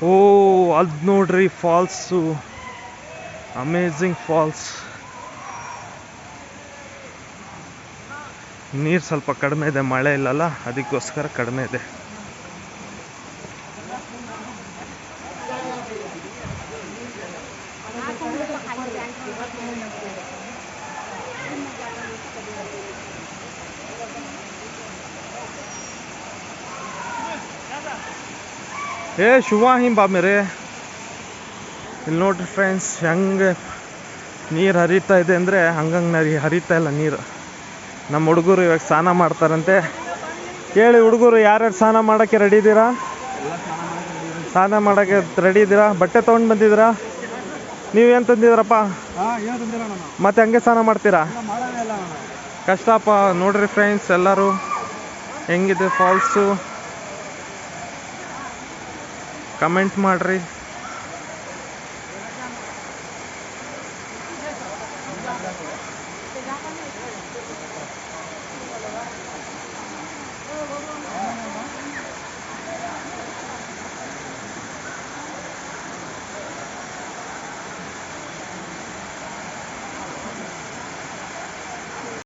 ಓ ಅದು ನೋಡ್ರಿ falls, amazing falls. ನೀರು ಸ್ವಲ್ಪ ಕಡಿಮೆ ಇದೆ, ಮಳೆ ಇಲ್ಲಲ್ಲ ಅದಕ್ಕೋಸ್ಕರ ಕಡಿಮೆ ಇದೆ. ಏ ಶಿವ ಬಾ ಮೇರೆ. ಇಲ್ಲಿ ನೋಡ್ರಿ ಫ್ರೆಂಡ್ಸ್, ಹೆಂಗೆ ನೀರು ಹರಿತಾ ಇದೆ ಅಂದರೆ ಹಂಗಂಗೆ ಹರಿತಾ ಇಲ್ಲ ನೀರು. ನಮ್ಮ ಹುಡುಗರು ಇವಾಗ ಸ್ನಾನ ಮಾಡ್ತಾರಂತೆ. ಕೇಳಿ ಹುಡುಗರು, ಯಾರ್ಯಾರು ಸ್ನಾನ ಮಾಡೋಕ್ಕೆ ರೆಡಿ ಇದ್ದೀರಾ? ಸ್ನಾನ ಮಾಡೋಕ್ಕೆ ರೆಡಿ ಇದ್ದೀರಾ? ಬಟ್ಟೆ ತೊಗೊಂಡು ಬಂದಿದ್ದೀರಾ? ನೀವೇನು ತಂದಿದ್ದೀರಪ್ಪ? ಮತ್ತೆ ಹಂಗೆ ಸ್ನಾನ ಮಾಡ್ತೀರಾ? ಕಷ್ಟಪ್ಪ. ನೋಡ್ರಿ ಫ್ರೆಂಡ್ಸ್, ಎಲ್ಲರೂ ಹೆಂಗಿದೆ ಫಾಲ್ಸು ಕಮೆಂಟ್ ಮಾಡಿರಿ.